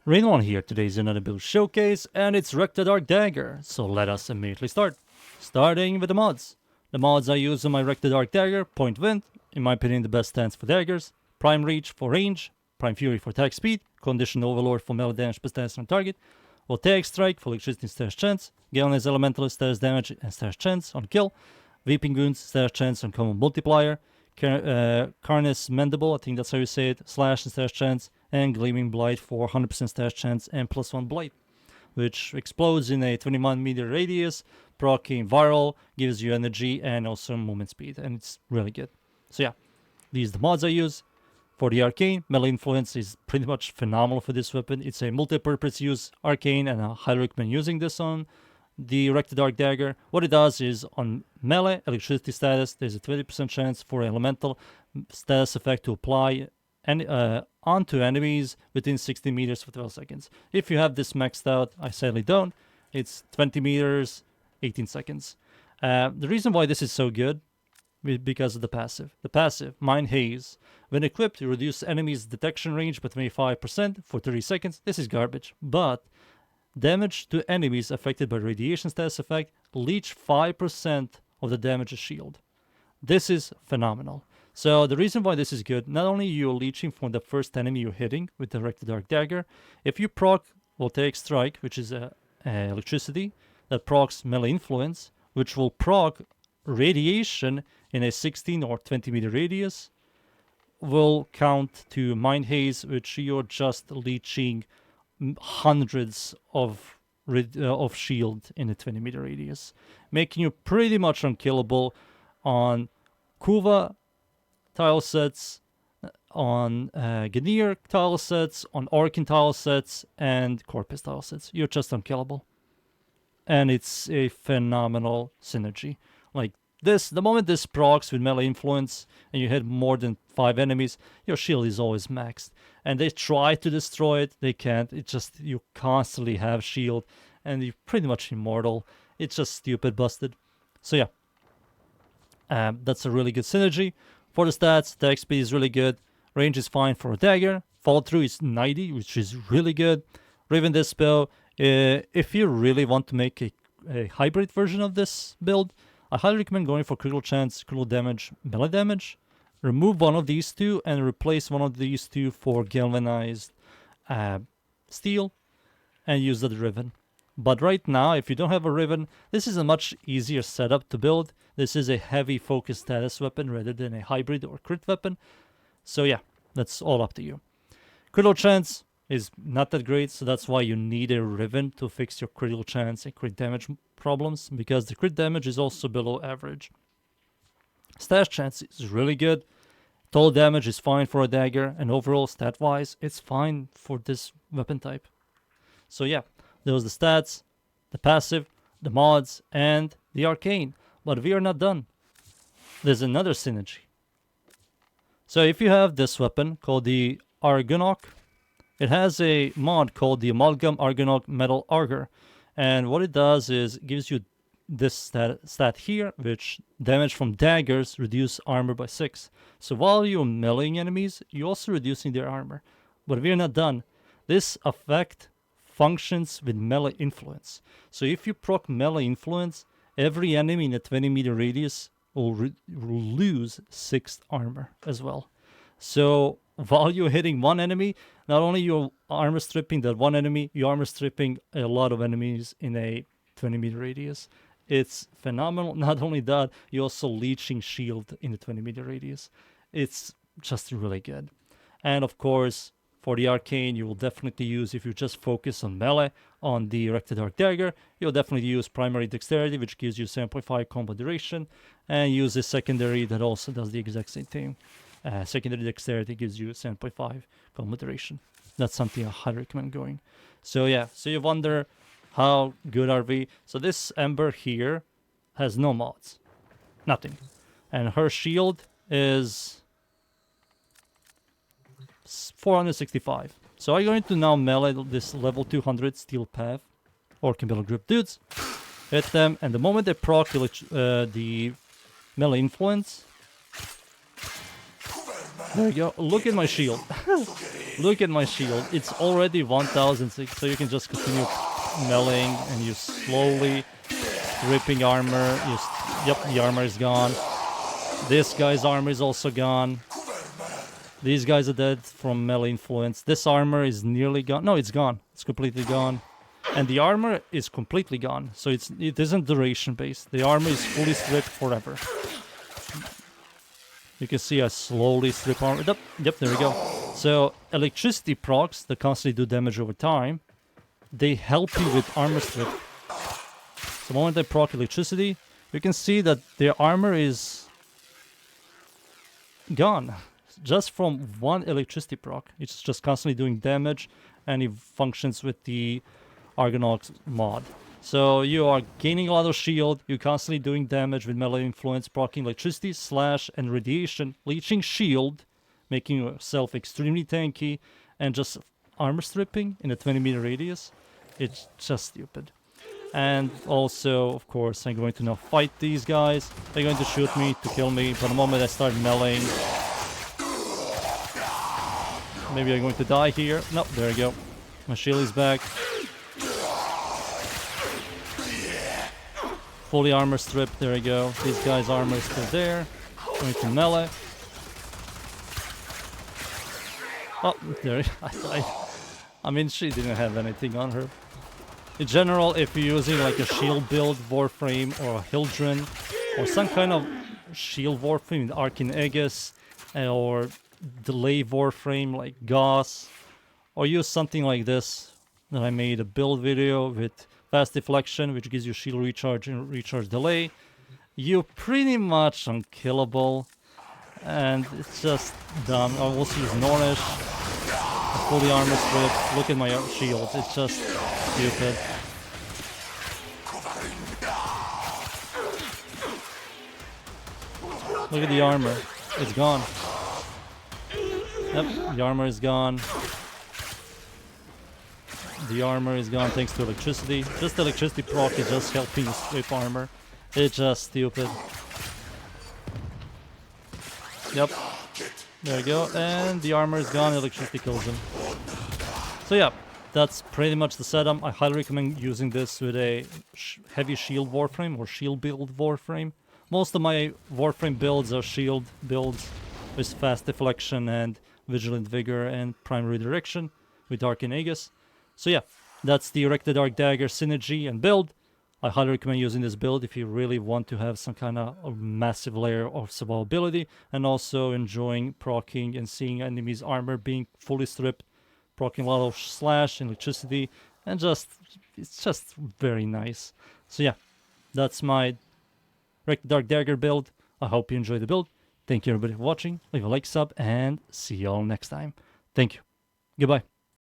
Rainollon here. Today's another build showcase, and it's Rakta Dark Dagger. So let us immediately start. Starting with the mods. The mods I use on my Rakta Dark Dagger: Point Wind, in my opinion the best stance for daggers, Prime Reach for range, Prime Fury for attack speed, Condition Overlord for melee damage per stance on target, Voltaic Strike for electricity stash chance, Galvanized Elementalist stash damage and stash chance on kill, Weeping Wounds stash chance on common multiplier, Carnus Mendable, I think that's how you say it, slash and stash chance, and Gleaming Blight for 100% stash chance and +1 blight, which explodes in a 21 meter radius, proccing viral, gives you energy and also movement speed, and it's really good. So yeah, these are the mods I use. For the Arcane, Melee Influence is pretty much phenomenal for this weapon. It's a multi-purpose use Arcane, and I highly recommend using this on the Rakta Dark Dagger. What it does is on melee electricity status, there's a 20% chance for elemental status effect to apply onto enemies within 60 meters for 12 seconds. If you have this maxed out, I sadly don't. It's 20 meters, 18 seconds. The reason why this is so good is because of the passive. The passive, Mind Haze. When equipped, you reduce enemies' detection range by 25% for 30 seconds. This is garbage, but damage to enemies affected by radiation status effect leech 5% of the damage's shield. This is phenomenal. So the reason why this is good, not only you're leeching from the first enemy you're hitting with the Rakta Dark Dagger, if you proc Voltaic Strike, which is electricity, that procs Melee Influence, which will proc radiation in a 16 or 20 meter radius, will count to Mind Haze, which you're just leeching hundreds of shield in a 20 meter radius, making you pretty much unkillable on Kuva tile sets, on Ganir tile sets, on Arcane tile sets, and Corpus tile sets. You're just unkillable. And it's a phenomenal synergy. Like this, the moment this procs with Melee Influence and you hit more than 5 enemies, your shield is always maxed. And they try to destroy it, they can't. It's just, you constantly have shield and you're pretty much immortal. It's just stupid busted. So yeah, that's a really good synergy. For the stats, attack speed is really good. Range is fine for a dagger. Follow through is 90, which is really good. Raven this spell, if you really want to make a hybrid version of this build, I highly recommend going for critical chance, critical damage, melee damage. Remove one of these two and replace one of these two for galvanized steel and use the Riven. But right now, if you don't have a Riven, this is a much easier setup to build. This is a heavy focus status weapon rather than a hybrid or crit weapon. So yeah, that's all up to you. Critical chance is not that great, so that's why you need a Riven to fix your critical chance and crit damage problems, because the crit damage is also below average. Stash chance is really good. Total damage is fine for a dagger, and overall stat wise it's fine for this weapon type. So yeah, those are the stats, the passive, the mods, and the Arcane. But we are not done. There's another synergy. So if you have this weapon called the Argonak, it has a mod called the Amalgam Argonak Metal Auger, and what it does is it gives you this stat here, which damage from daggers reduce armor by 6. So while you're meleeing enemies, you're also reducing their armor. But we're not done. This effect functions with melee influence. So if you proc melee influence, every enemy in a 20 meter radius will lose 6 armor as well. So while you're hitting one enemy, not only you're armor stripping that one enemy, you're armor stripping a lot of enemies in a 20 meter radius. It's phenomenal. Not only that, you're also leeching shield in the 20 meter radius. It's just really good. And of course, for the Arcane, you will definitely use, if you just focus on melee, on the Rakta Dark Dagger, you'll definitely use Primary Dexterity, which gives you 7.5 combo duration, and use a secondary that also does the exact same thing. Secondary Dexterity gives you 7.5 combo duration. That's something I highly recommend going. So yeah, so you wonder, how good are we? So this Ember here has no mods. Nothing. And her shield is 465. So I'm going to now melee this level 200 Steel Path or Cabela Grip dudes. Hit them, and the moment they proc the melee influence, there you go. Look at my shield. Look at my shield. It's already 1006, so you can just continue meleeing and you slowly ripping armor. Yep, the armor is gone. This guy's armor is also gone. These guys are dead from melee influence. This armor is nearly gone. No, it's gone. It's completely gone. And the armor is completely gone. So it isn't duration based. The armor is fully stripped forever. You can see I slowly strip armor. Yep, there we go. So electricity procs that constantly do damage over time, they help you with armor strip. So the moment I proc electricity, you can see that their armor is gone. Just from one electricity proc. It's just constantly doing damage, and it functions with the Argonak mod. So you are gaining a lot of shield, you're constantly doing damage with melee influence, proccing electricity, slash, and radiation, leeching shield, making yourself extremely tanky, and just armor stripping in a 20-meter radius. It's just stupid. And also, of course, I'm going to now fight these guys. They're going to shoot me to kill me, but the moment I start meleeing, maybe I'm going to die here. No, there we go. My shield is back. Fully armor stripped, there we go. These guys' armor is still there. Going to melee. Oh, there. I mean, she didn't have anything on her. In general, if you're using like a shield build Warframe or a Hildren, or some kind of shield Warframe, Arcane Aegis, or delay Warframe like Gauss, or use something like this that I made a build video with fast deflection, which gives you shield recharge and recharge delay, you're pretty much unkillable, and it's just dumb. I also use Nornish, fully armor stripped. Look at my shields, it's just stupid. Look at the armor, it's gone. Yep, the armor is gone. The armor is gone thanks to electricity. Just electricity proc is just helping you strip armor. It's just stupid. Yep. There we go. And the armor is gone, electricity kills him. So yeah, that's pretty much the setup. I highly recommend using this with a heavy shield Warframe or shield build Warframe. Most of my Warframe builds are shield builds with fast deflection and vigilant vigor and primary direction with Arcane Aegis. So yeah, that's the Rakta Dark Dagger synergy and build. I highly recommend using this build if you really want to have some kind of massive layer of survivability, and also enjoying proccing and seeing enemies' armor being fully stripped, proccing a lot of slash and electricity, and it's just very nice. So yeah, that's my Rakta Dark Dagger build. I hope you enjoyed the build. Thank you everybody for watching. Leave a like, sub, and see you all next time. Thank you. Goodbye.